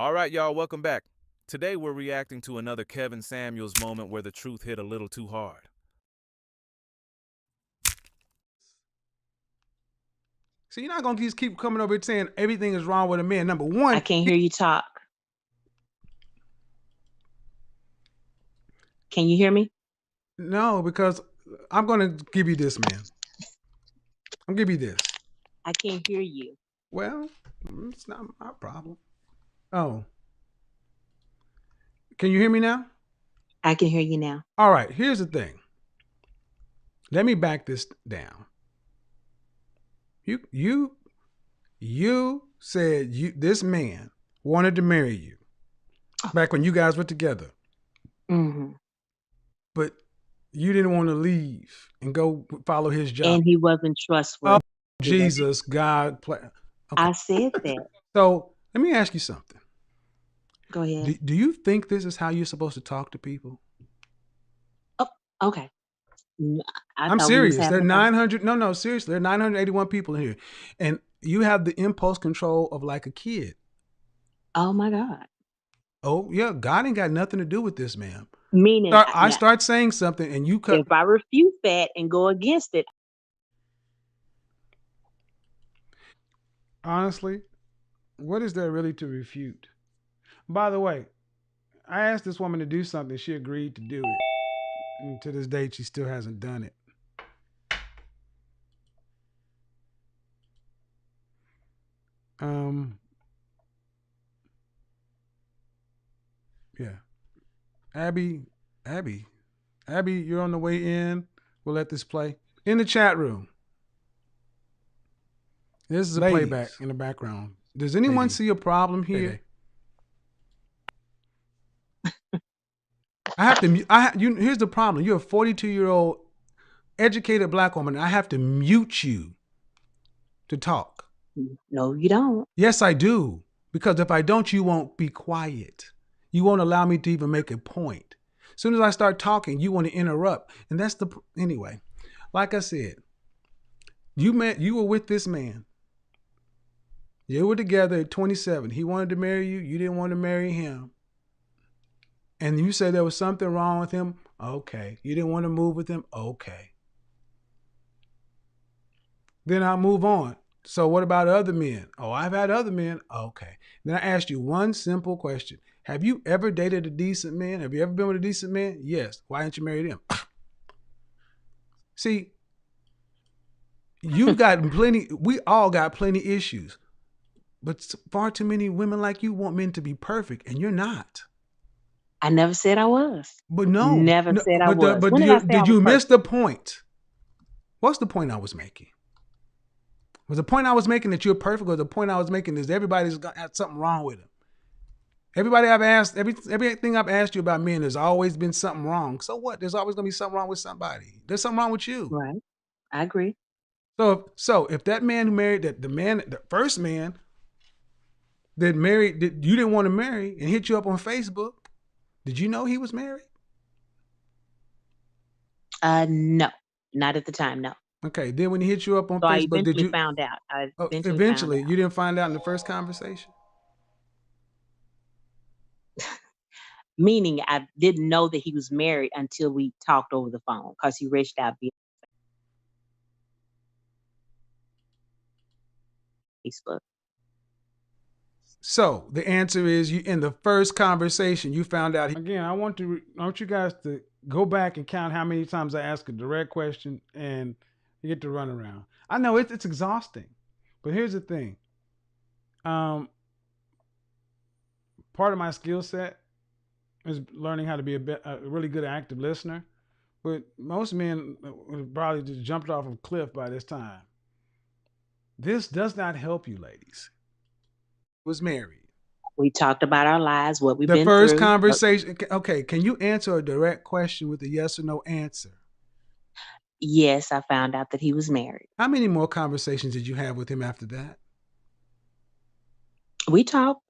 All right, y'all, welcome back. Today we're reacting to another Kevin Samuels moment where the truth hit a little too hard. So you're not gonna just keep coming over here saying everything is wrong with a man. Number one, I can't hear you talk. Can you hear me? No, because I'm gonna give you this, man. I'm gonna give you this. I can't hear you. Well, it's not my problem. Oh, can you hear me now? I can hear you now. All right. Here's the thing. Let me back this down. You said this man wanted to marry you back when you guys were together. Mm-hmm. But you didn't want to leave and go follow his job. And he wasn't trustworthy. Oh, Jesus, God. Okay. I said that. So let me ask you something. Go ahead. Do you think this is how you're supposed to talk to people? Oh, okay. I'm serious. There are 900. No, seriously. There are 981 people in here. And you have the impulse control of like a kid. Oh, my God. Oh, yeah. God ain't got nothing to do with this, ma'am. Meaning, I start saying something and you cut. If I refute that and go against it. Honestly, what is there really to refute? By the way, I asked this woman to do something. She agreed to do it. And to this date, she still hasn't done it. Yeah. Abby, you're on the way in. We'll let this play. In the chat room. This is a playback in the background. Does anyone see a problem here? Here's the problem. You're a 42-year-old educated black woman. I have to mute you to talk. No, you don't. Yes, I do. Because if I don't, you won't be quiet. You won't allow me to even make a point. As soon as I start talking, you want to interrupt. And that's anyway. Like I said, you were with this man. You were together at 27. He wanted to marry you. You didn't want to marry him. And you said there was something wrong with him. Okay. You didn't want to move with him. Okay. Then I'll move on. So what about other men? Oh, I've had other men. Okay. Then I asked you one simple question. Have you ever dated a decent man? Have you ever been with a decent man? Yes. Why didn't you marry him? See, you've got plenty. We all got plenty issues. But far too many women like you want men to be perfect, and you're not. I never said I was. But no. Never said I was. But did you miss the point? What's the point I was making? Was the point I was making that you're perfect, or the point I was making is everybody's got something wrong with them? Everybody I've asked, everything I've asked you about men, there's always been something wrong. So what? There's always going to be something wrong with somebody. There's something wrong with you. Right. I agree. So if that man who married the first man that married, that you didn't want to marry and hit you up on Facebook, did you know he was married? No, not at the time. No. Okay. Then when he hit you up on Facebook, I eventually found out. Eventually, you didn't find out in the first conversation? Meaning I didn't know that he was married until we talked over the phone because he reached out via Facebook. So the answer is, you in the first conversation you found out. Again, I want you guys to go back and count how many times I ask a direct question and you get to run around. I know it's exhausting, but here's the thing. Part of my skill set is learning how to be a really good active listener. But most men would probably just jumped off a cliff by this time. This does not help you, ladies. Was married. We talked about our lives, what we've been through. The first conversation. Okay, can you answer a direct question with a yes or no answer? Yes, I found out that he was married. How many more conversations did you have with him after that? We talked.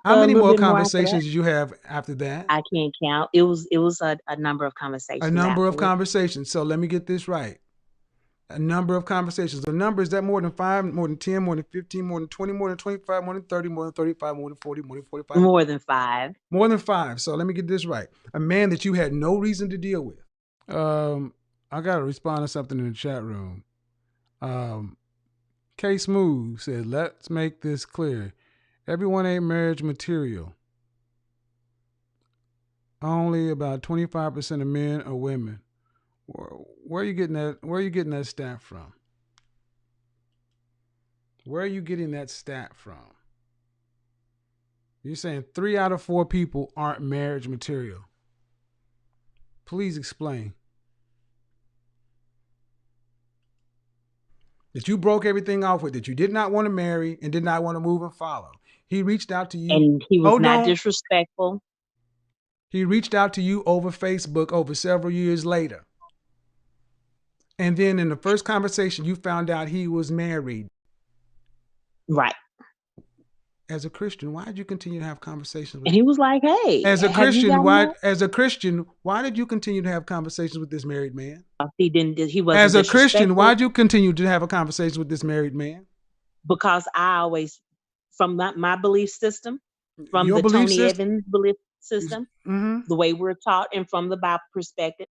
How many more conversations did you have after that? I can't count. It was a number of conversations. A number of conversations. So let me get this right. a number of conversations. The number, is that more than 5, more than 10, more than 15, more than 20, more than 25, more than 30, more than 35, more than 40, more than 45? More than 5. More than 5. So let me get this right. A man that you had no reason to deal with. I got to respond to something in the chat room. K Smooth said, let's make this clear. Everyone ain't marriage material. Only about 25% of men are women. Where are you getting that? Where are you getting that stat from? Where are you getting that stat from? You're saying 3 out of 4 people aren't marriage material. Please explain. That you broke everything off with, that you did not want to marry and did not want to move and follow. He reached out to you. And he was not disrespectful. He reached out to you over Facebook over several years later. And then in the first conversation, you found out he was married. Right. As a Christian, why did you continue to have conversations with him? And he was like, hey. As a Christian, why did you continue to have conversations with this married man? He wasn't As a Christian, why did you continue to have a conversation with this married man? Because I always, from my belief system, from the Tony Evans belief system, the way we're taught, and from the Bible perspective.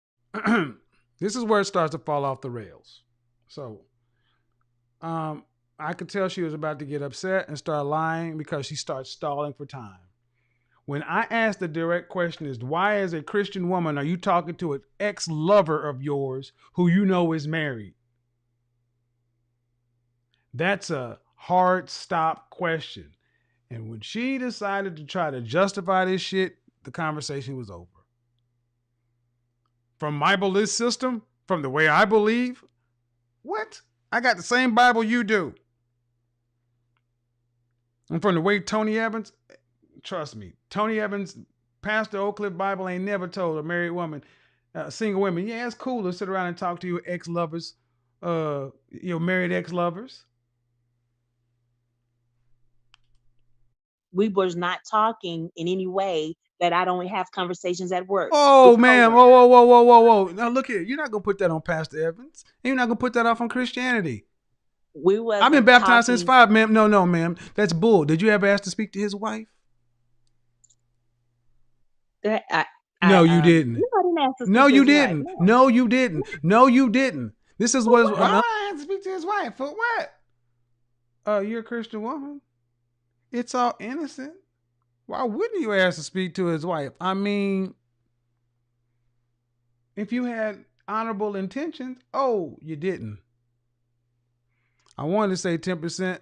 This is where it starts to fall off the rails. So, I could tell she was about to get upset and start lying because she starts stalling for time. When I asked the direct question is, why as a Christian woman are you talking to an ex-lover of yours who you know is married? That's a hard stop question. And when she decided to try to justify this shit, the conversation was over. From my belief system, from the way I believe, what? I got the same Bible you do. And from the way Tony Evans, trust me, Tony Evans, Pastor Oak Cliff Bible ain't never told a married woman, single women, yeah, it's cool to sit around and talk to your ex-lovers, your married ex-lovers. We was not talking in any way that I don't have conversations at work. Oh, ma'am. Whoa. Now look here. You're not going to put that on Pastor Evans. And you're not going to put that off on Christianity. I've been baptized since 5, ma'am. No, ma'am. That's bull. Did you ever ask to speak to his wife? No, you didn't. No, you didn't. No, you didn't. No, you didn't. This is what. I had to speak to his wife. For what? You're a Christian woman. It's all innocent. Why wouldn't you ask to speak to his wife? I mean, if you had honorable intentions, you didn't. I wanted to say 10%,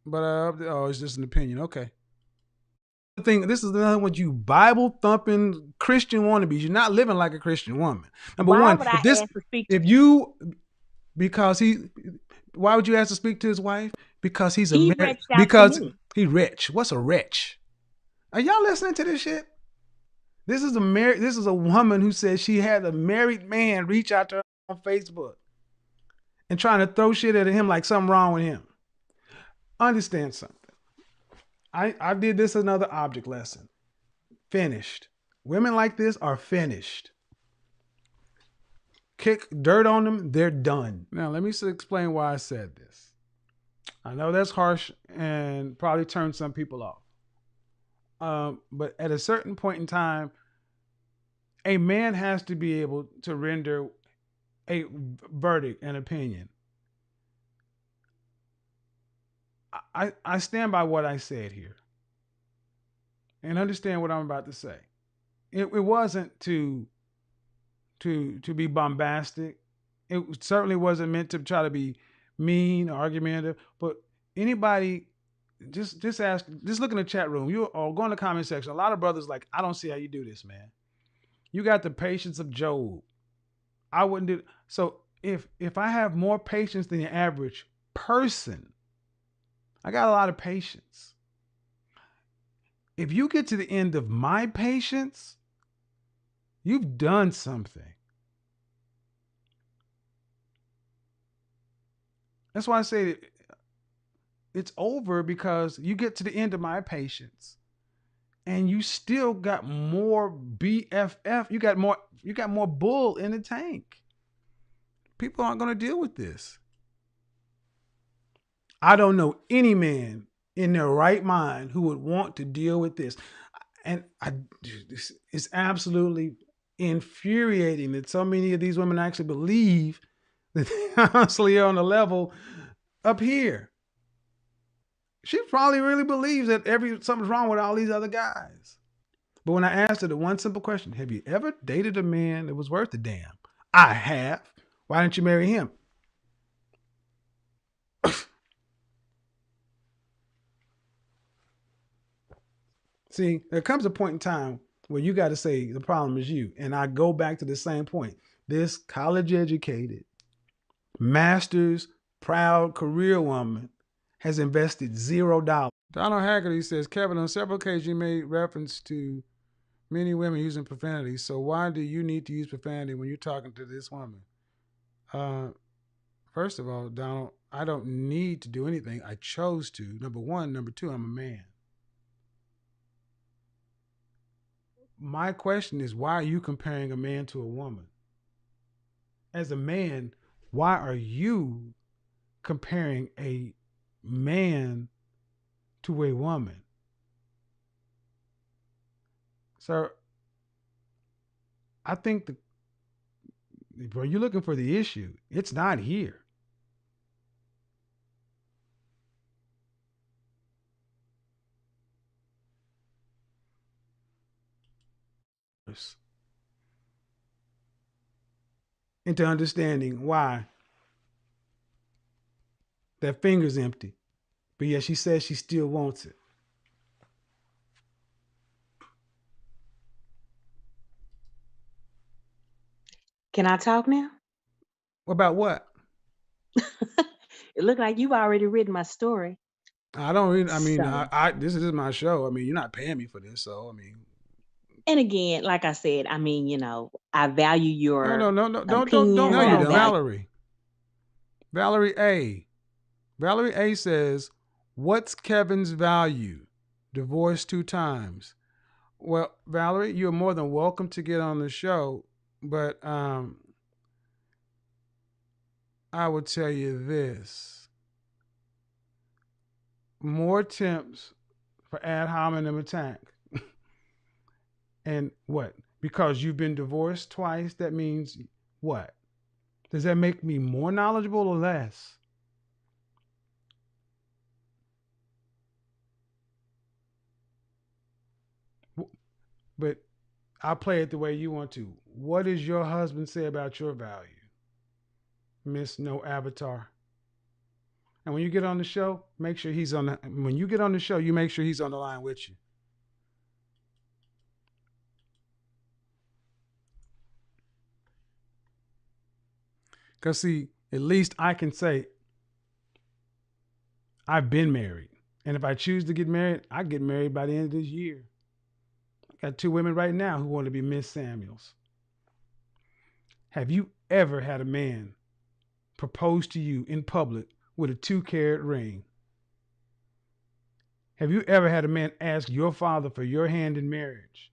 but it's just an opinion. Okay. This is another one, you Bible thumping Christian wannabes. You're not living like a Christian woman. Number one, why would you ask to speak to his wife? Because he's he rich. What's a rich? Are y'all listening to this shit? This is a woman who says she had a married man reach out to her on Facebook and trying to throw shit at him like something wrong with him. Understand something. I did this another object lesson. Finished. Women like this are finished. Kick dirt on them, they're done. Now, let me explain why I said this. I know that's harsh and probably turned some people off. But at a certain point in time, a man has to be able to render a verdict, an opinion. I stand by what I said here and understand what I'm about to say. It wasn't to be bombastic. It certainly wasn't meant to try to be mean or argumentative, but anybody just look in the chat room, or go in the comment section. A lot of brothers like, I don't see how you do this, man. You got the patience of Job. I wouldn't do. So if I have more patience than the average person, I got a lot of patience. If you get to the end of my patience, you've done something. That's why I say it's over, because you get to the end of my patience and you still got more BFF. You got more bull in the tank. People aren't going to deal with this. I don't know any man in their right mind who would want to deal with this. And it's absolutely infuriating that so many of these women actually believe that they honestly are on the level up here. She probably really believes that something's wrong with all these other guys. But when I asked her the one simple question, have you ever dated a man that was worth a damn? I have. Why didn't you marry him? See, there comes a point in time where you got to say the problem is you. And I go back to the same point. This college educated, master's, proud career woman has invested $0. Donald Haggerty says, Kevin, on several occasions you made reference to many women using profanity. So why do you need to use profanity when you're talking to this woman? First of all, Donald, I don't need to do anything. I chose to. Number one. Number two, I'm a man. My question is, why are you comparing a man to a woman? As a man, why are you comparing a man to a woman? So I think when you're looking for the issue, it's not here. Into understanding why that finger's empty, but yet she says she still wants it. Can I talk now? About what? It looked like you've already written my story. I don't read. I mean, this is my show. I mean, you're not paying me for this, so I mean. And again, like I said, I mean, I value your don't. opinion. No, you don't. Valerie A says, "What's Kevin's value? Divorced 2 times." Well, Valerie, you're more than welcome to get on the show, but I would tell you this: more attempts for ad hominem attack. And what? Because you've been divorced twice, that means what? Does that make me more knowledgeable or less? But I'll play it the way you want to. What does your husband say about your value, Miss No Avatar? And when you get on the show, make sure he's on when you get on the show, you make sure he's on the line with you. Because, see, at least I can say I've been married. And if I choose to get married, I get married by the end of this year. I got 2 women right now who want to be Miss Samuels. Have you ever had a man propose to you in public with a 2-carat ring? Have you ever had a man ask your father for your hand in marriage?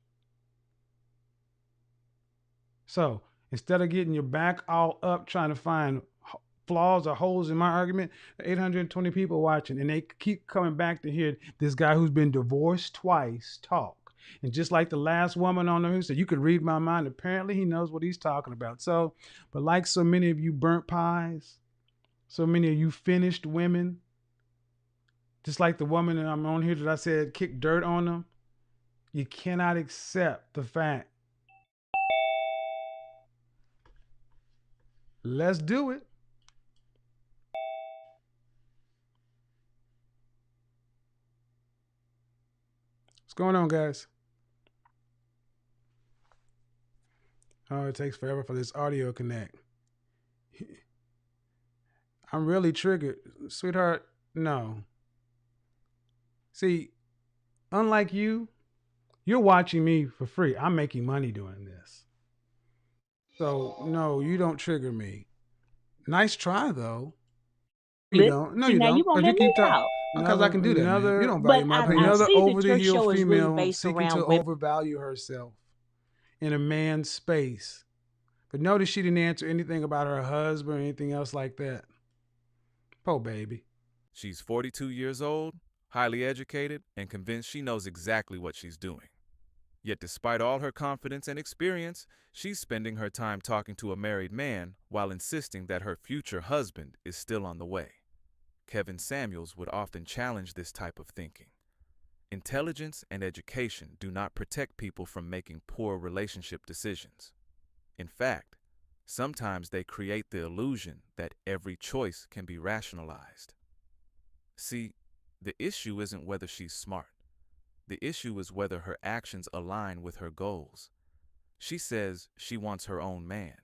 So, instead of getting your back all up trying to find flaws or holes in my argument, 820 people watching, and they keep coming back to hear this guy who's been divorced twice talk. And just like the last woman on there who said, you could read my mind, apparently he knows what he's talking about. So, but like so many of you burnt pies, so many of you finished women, just like the woman that I'm on here that I said kick dirt on them, you cannot accept the fact. Let's do it. What's going on, guys? Oh, it takes forever for this audio connect. I'm really triggered. Sweetheart, no. See, unlike you're watching me for free. I'm making money doing this. So, no, you don't trigger me. Nice try, though. You don't. No, you don't. You won't let me talk. Because I can do that. You don't value my opinion. Another over-the-hill female seeking to overvalue herself in a man's space But notice she didn't answer anything about her husband or anything else like that. Poor baby. She's 42 years old, highly educated, and convinced she knows exactly what she's doing. Yet despite all her confidence and experience, she's spending her time talking to a married man while insisting that her future husband is still on the way. Kevin Samuels would often challenge this type of thinking. Intelligence and education do not protect people from making poor relationship decisions. In fact, sometimes they create the illusion that every choice can be rationalized. See, the issue isn't whether she's smart. The issue is whether her actions align with her goals. She says she wants her own man,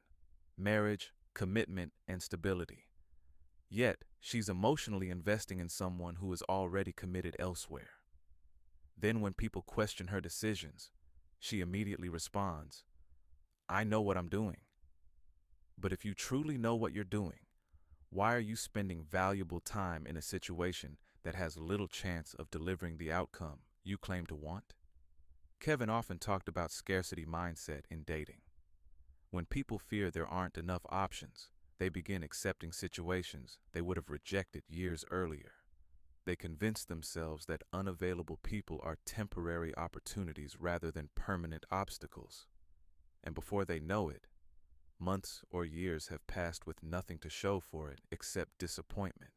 marriage, commitment, and stability. Yet, she's emotionally investing in someone who is already committed elsewhere. Then when people question her decisions, she immediately responds, "I know what I'm doing." But if you truly know what you're doing, why are you spending valuable time in a situation that has little chance of delivering the outcome you claim to want? Kevin often talked about scarcity mindset in dating. When people fear there aren't enough options, they begin accepting situations they would have rejected years earlier. They convince themselves that unavailable people are temporary opportunities rather than permanent obstacles. And before they know it, months or years have passed with nothing to show for it except disappointment.